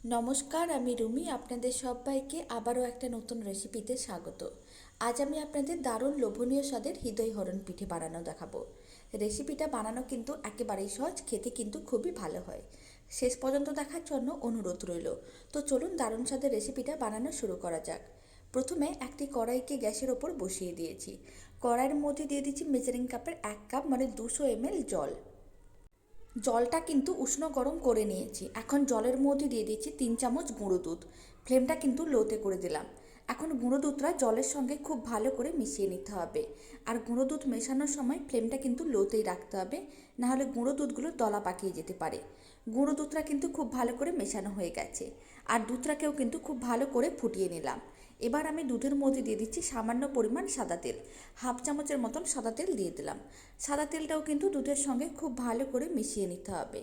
নমস্কার, আমি রুমি। আপনাদের সবাইকে আবারও একটা নতুন রেসিপিতে স্বাগত। আজ আমি আপনাদের দারুণ লোভনীয় স্বাদের হৃদয়হরণ পিঠে বানানো দেখাবো। রেসিপিটা বানানো কিন্তু একেবারেই সহজ, খেতে কিন্তু খুবই ভালো হয়। শেষ পর্যন্ত দেখার জন্য অনুরোধ রইল। তো চলুন দারুণ স্বাদের রেসিপিটা বানানো শুরু করা যাক। প্রথমে একটি কড়াইকে গ্যাসের ওপর বসিয়ে দিয়েছি। কড়াইয়ের মধ্যে দিয়ে দিচ্ছি মেজারিং কাপের 1 কাপ মানে 200 ml জল। জলটা কিন্তু উষ্ণ গরম করে নিয়েছি। এখন জলের মধ্যে দিয়ে দিচ্ছি 3 চামচ গুঁড়ো দুধ। ফ্লেমটা কিন্তু লোতে করে দিলাম। এখন গুঁড়ো দুধটা জলের সঙ্গে খুব ভালো করে মিশিয়ে নিতে হবে। আর গুঁড়ো দুধ মেশানোর সময় ফ্লেমটা কিন্তু লোতেই রাখতে হবে, নাহলে গুঁড়ো দুধগুলো দলা পাকিয়ে যেতে পারে। গুঁড়ো দুধটা কিন্তু খুব ভালো করে মেশানো হয়ে গেছে। আর দুধটাকেও কিন্তু খুব ভালো করে ফুটিয়ে নিলাম। এবার আমি দুধের মধ্যে দিয়ে দিচ্ছি সামান্য পরিমাণ সাদা তেল। 1/2 চামচের মতন সাদা তেল দিয়ে দিলাম। সাদা তেলটাও কিন্তু দুধের সঙ্গে খুব ভালো করে মিশিয়ে নিতে হবে।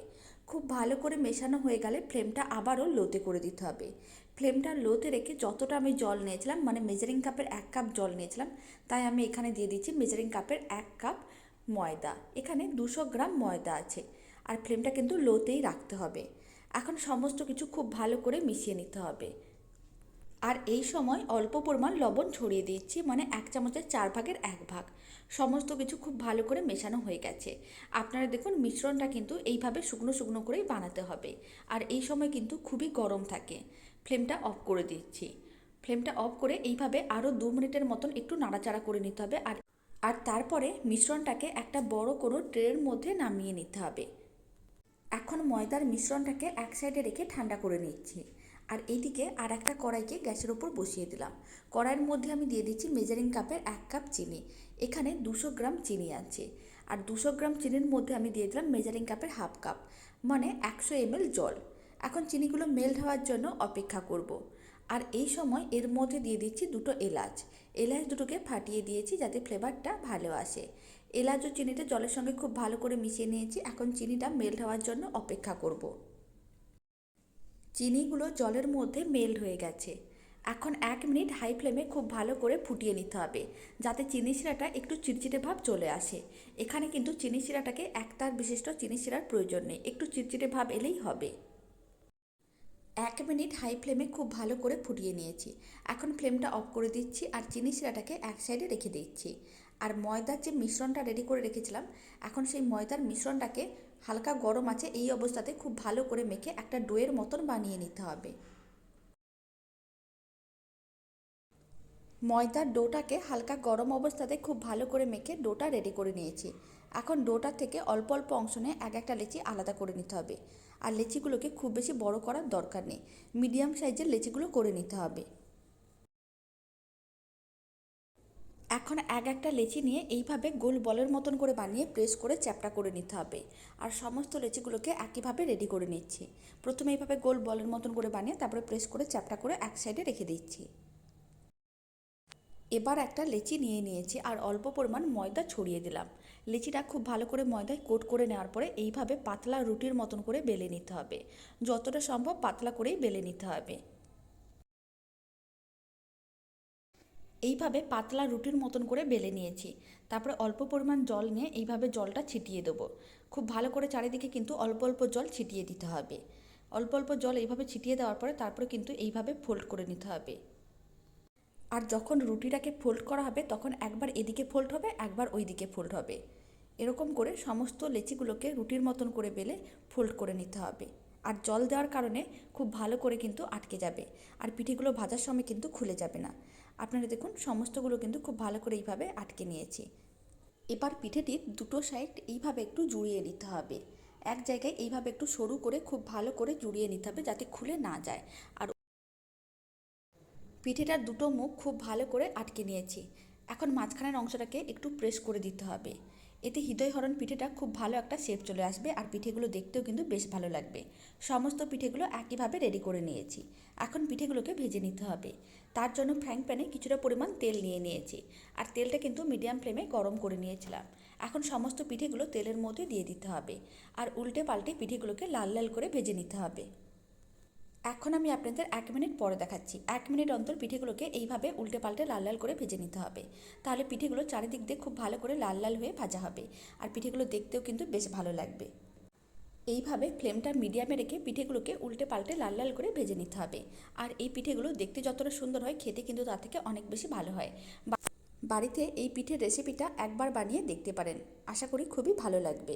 খুব ভালো করে মেশানো হয়ে গেলে ফ্লেমটা আবারও লোতে করে দিতে হবে। ফ্লেমটা লোতে রেখে যতটা আমি জল নিয়েছিলাম, মানে মেজারিং কাপের 1 কাপ জল নিয়েছিলাম, তাই আমি এখানে দিয়ে দিচ্ছি মেজারিং কাপের 1 কাপ ময়দা। এখানে 200 গ্রাম ময়দা আছে। আর ফ্লেমটা কিন্তু লোতেই রাখতে হবে। এখন সমস্ত কিছু খুব ভালো করে মিশিয়ে নিতে হবে। আর এই সময় অল্প পরিমাণ লবণ ছড়িয়ে দিচ্ছি, মানে 1 চামচের 4 ভাগের 1 ভাগ। সমস্ত কিছু খুব ভালো করে মেশানো হয়ে গেছে। আপনারা দেখুন মিশ্রণটা কিন্তু এইভাবে শুকনো শুকনো করেই বানাতে হবে। আর এই সময় কিন্তু খুবই গরম থাকে। ফ্লেমটা অফ করে দিচ্ছি। ফ্লেমটা অফ করে এইভাবে আরও 2 মিনিটের মতন একটু নাড়াচাড়া করে নিতে হবে। আর আর তারপরে মিশ্রণটাকে একটা বড় কোনো ট্রের মধ্যে নামিয়ে নিতে হবে। এখন ময়দার মিশ্রণটাকে এক সাইডে রেখে ঠান্ডা করে নিচ্ছি। আর এইদিকে আর একটা কড়াইকে গ্যাসের ওপর বসিয়ে দিলাম। কড়াইয়ের মধ্যে আমি দিয়ে দিচ্ছি মেজারিং কাপের 1 কাপ চিনি। এখানে 200 গ্রাম চিনি আছে। আর 200 গ্রাম চিনির মধ্যে আমি দিয়ে দিলাম মেজারিং কাপের 1/2 কাপ, মানে 100 ml জল। এখন চিনিগুলো মেল্ট হওয়ার জন্য অপেক্ষা করব। আর এই সময় এর মধ্যে দিয়ে দিচ্ছি দুটো এলাচ। এলাচ দুটোকে ফাটিয়ে দিয়েছি যাতে ফ্লেভারটা ভালো আসে। এলাচ ও চিনিটা জলের সঙ্গে খুব ভালো করে মিশিয়ে নিয়েছি। এখন চিনিটা মেল্ট হওয়ার জন্য অপেক্ষা করব। চিনিগুলো জলের মধ্যে মেল্ট হয়ে গেছে। এখন 1 মিনিট হাই ফ্লেমে খুব ভালো করে ফুটিয়ে নিতে হবে, যাতে চিনি শিরাটা একটু চিটচিটে ভাব চলে আসে। এখানে কিন্তু চিনি শিরাটাকে একতার বিশিষ্ট চিনি শিরার প্রয়োজন নেই, একটু চিটচিটে ভাব এলেই হবে। 1 মিনিট হাই ফ্লেমে খুব ভালো করে ফুটিয়ে নিয়েছি। এখন ফ্লেমটা অফ করে দিচ্ছি আর চিনি শিরাটাকে এক সাইডে রেখে দিচ্ছি। আর ময়দার যে মিশ্রণটা রেডি করে রেখেছিলাম, এখন সেই ময়দার মিশ্রণটাকে হালকা গরম আছে এই অবস্থাতে খুব ভালো করে মেখে একটা ডোয়ের মতন বানিয়ে নিতে হবে। ময়দার ডোটাকে হালকা গরম অবস্থাতে খুব ভালো করে মেখে ডোটা রেডি করে নিয়েছি। এখন ডোটা থেকে অল্প অল্প অংশ নিয়ে এক একটা লেচি আলাদা করে নিতে হবে। আর লেচিগুলোকে খুব বেশি বড় করার দরকার নেই, মিডিয়াম সাইজের লেচিগুলো করে নিতে হবে। এখন এক একটা লেচি নিয়ে এইভাবে গোল বলের মতন করে বানিয়ে প্রেস করে চ্যাপটা করে নিতে হবে। আর সমস্ত লেচিগুলোকে একইভাবে রেডি করে নিচ্ছি। প্রথমে এইভাবে গোল বলের মতন করে বানিয়ে তারপরে প্রেস করে চ্যাপটা করে এক সাইডে রেখে দিচ্ছি। এবার একটা লেচি নিয়ে নিয়েছি আর অল্প পরিমাণ ময়দা ছড়িয়ে দিলাম। লেচিটা খুব ভালো করে ময়দায় কোট করে নেওয়ার পরে এইভাবে পাতলা রুটির মতন করে বেলে নিতে হবে। যতটা সম্ভব পাতলা করেই বেলে নিতে হবে। এইভাবে পাতলা রুটির মতন করে বেলে নিয়েছি। তারপরে অল্প পরিমাণ জল নিয়ে এইভাবে জলটা ছিটিয়ে দেবো। খুব ভালো করে চারিদিকে কিন্তু অল্প অল্প জল ছিটিয়ে দিতে হবে। অল্প অল্প জল এইভাবে ছিটিয়ে দেওয়ার পরে তারপরে কিন্তু এইভাবে ফোল্ড করে নিতে হবে। আর যখন রুটিটাকে ফোল্ড করা হবে তখন একবার এদিকে ফোল্ড হবে, একবার ওই দিকে ফোল্ড হবে। এরকম করে সমস্ত লেচিগুলোকে রুটির মতন করে বেলে ফোল্ড করে নিতে হবে। আর জল দেওয়ার কারণে খুব ভালো করে কিন্তু আটকে যাবে। আর পিঠেগুলো ভাজার সময় কিন্তু খুলে যাবে না। আপনারা দেখুন সমস্তগুলো কিন্তু খুব ভালো করে এইভাবে আটকে নিয়েছি। এবার পিঠেটির দুটো সাইড এইভাবে একটু জুড়িয়ে নিতে হবে। এক জায়গায় এইভাবে একটু সরু করে খুব ভালো করে জুড়িয়ে নিতে হবে যাতে খুলে না যায়। আর পিঠেটার দুটো মুখ খুব ভালো করে আটকে নিয়েছি। এখন মাঝখানের অংশটাকে একটু প্রেস করে দিতে হবে। এতে হৃদয়হরণ পিঠেটা খুব ভালো একটা শেপ চলে আসবে আর পিঠেগুলো দেখতেও কিন্তু বেশ ভালো লাগবে। সমস্ত পিঠেগুলো একইভাবে রেডি করে নিয়েছি। এখন পিঠেগুলোকে ভেজে নিতে হবে। তার জন্য ফ্রাইং প্যানে কিছুটা পরিমাণ তেল নিয়ে নিয়েছি। আর তেলটা কিন্তু মিডিয়াম ফ্লেমে গরম করে নিয়েছিলাম। এখন সমস্ত পিঠেগুলো তেলের মধ্যে দিয়ে দিতে হবে। আর উল্টে পাল্টে পিঠেগুলোকে লাল লাল করে ভেজে নিতে হবে। এখন আমি আপনাদের 1 মিনিট পরে দেখাচ্ছি। 1 মিনিট অন্তর পিঠেগুলোকে এইভাবে উল্টে পাল্টে লাল লাল করে ভেজে নিতে হবে। তাহলে পিঠেগুলো চারিদিক দিয়ে খুব ভালো করে লাল লাল হয়ে ভাজা হবে। আর পিঠেগুলো দেখতেও কিন্তু বেশ ভালো লাগবে। এইভাবে ফ্লেমটা মিডিয়ামে রেখে পিঠেগুলোকে উল্টে পাল্টে লাল লাল করে ভেজে নিতে হবে। আর এই পিঠেগুলো দেখতে যতটা সুন্দর হয়, খেতে কিন্তু তার থেকে অনেক বেশি ভালো হয়। বাড়িতে এই পিঠের রেসিপিটা একবার বানিয়ে দেখতে পারেন, আশা করি খুবই ভালো লাগবে।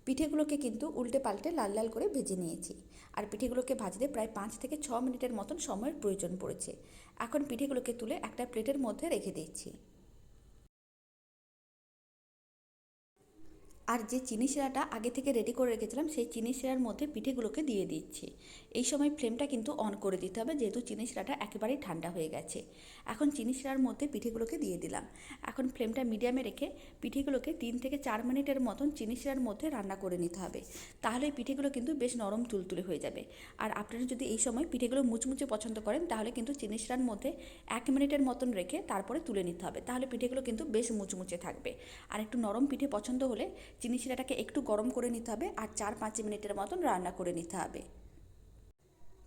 পিঠেগুলোকে কিন্তু উল্টে পাল্টে লাল লাল করে ভেজে নিয়েছি। আর পিঠেগুলোকে ভাজতে প্রায় 5 থেকে 6 মিনিটের মতন সময়ের প্রয়োজন পড়েছে। এখন পিঠেগুলোকে তুলে একটা প্লেটের মধ্যে রেখে দিচ্ছি। আর যে চিনি শিরাটা আগে থেকে রেডি করে রেখেছিলাম, সেই চিনি শিরার মধ্যে পিঠেগুলোকে দিয়ে দিচ্ছি। এই সময় ফ্লেমটা কিন্তু অন করে দিতে হবে, যেহেতু চিনি শিরাটা একেবারেই ঠান্ডা হয়ে গেছে। এখন চিনি শিরার মধ্যে পিঠেগুলোকে দিয়ে দিলাম। এখন ফ্লেমটা মিডিয়ামে রেখে পিঠেগুলোকে 3 থেকে 4 মিনিটের মতন চিনি শিরার মধ্যে রান্না করে নিতে হবে। তাহলে পিঠেগুলো কিন্তু বেশ নরম তুলতুলে হয়ে যাবে। আর আপনারা যদি এই সময় পিঠেগুলো মুচমুচে পছন্দ করেন, তাহলে কিন্তু চিনি শিরার মধ্যে 1 মিনিটের মতন রেখে তারপরে তুলে নিতে হবে। তাহলে পিঠেগুলো কিন্তু বেশ মুচমুচে থাকবে। আর একটু নরম পিঠে পছন্দ হলে চিনি শিরাটাকে একটু গরম করে নিতে হবে আর 4-5 মিনিটের মতন রান্না করে নিতে হবে।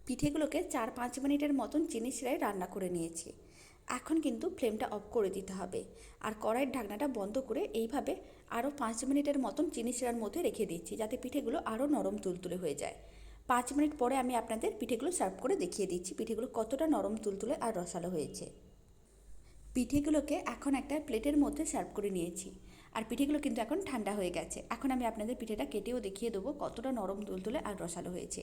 পিঠেগুলোকে 4-5 মিনিটের মতন চিনি শিরায় রান্না করে নিয়েছি। এখন কিন্তু ফ্লেমটা অফ করে দিতে হবে। আর কড়াইয়ের ঢাকনাটা বন্ধ করে এইভাবে আরও 5 মিনিটের মতন চিনি শিরার মধ্যে রেখে দিচ্ছি, যাতে পিঠেগুলো আরও নরম তুলতুলে হয়ে যায়। 5 মিনিট পরে আমি আপনাদের পিঠেগুলো সার্ভ করে দেখিয়ে দিচ্ছি পিঠেগুলো কতটা নরম তুলতুলে আর রসালো হয়েছে। পিঠেগুলোকে এখন একটা প্লেটের মধ্যে সার্ভ করে নিয়েছি। আর পিঠেগুলো কিন্তু এখন ঠান্ডা হয়ে গেছে। এখন আমি আপনাদের পিঠেটা কেটেও দেখিয়ে দেবো কতটা নরম তুলতুলে আর রসালো হয়েছে।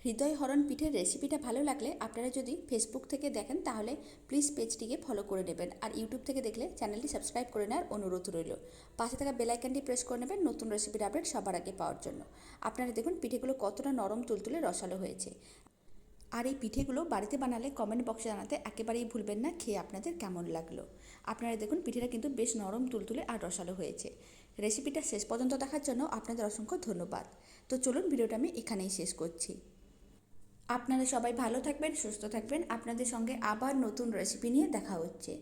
হৃদয়হরণ পিঠের রেসিপিটা ভালো লাগলে আপনারা যদি ফেসবুক থেকে দেখেন, তাহলে প্লিজ পেজটিকে ফলো করে নেবেন। আর ইউটিউব থেকে দেখলে চ্যানেলটি সাবস্ক্রাইব করে নেওয়ার অনুরোধ রইল। পাশে থাকা বেল আইকনটি প্রেস করে নেবেন নতুন রেসিপির আপডেট সবার আগে পাওয়ার জন্য। আপনারা দেখুন পিঠেগুলো কতটা নরম তুলতুলে রসালো হয়েছে। আর এই পিঠেগুলো বাড়িতে বানালে কমেন্ট বক্সে জানাতে একেবারেই ভুলবেন না খেয়ে আপনাদের কেমন লাগলো। আপনারা দেখুন পিঠেটা কিন্তু বেশ নরম তুলতুলে আর রসালো হয়েছে। রেসিপিটা শেষ পর্যন্ত দেখার জন্য আপনাদের অসংখ্য ধন্যবাদ। তো চলুন, ভিডিওটা আমি এখানেই শেষ করছি। আপনারা সবাই ভালো থাকবেন, সুস্থ থাকবেন। আপনাদের সঙ্গে আবার নতুন রেসিপি নিয়ে দেখা হচ্ছে।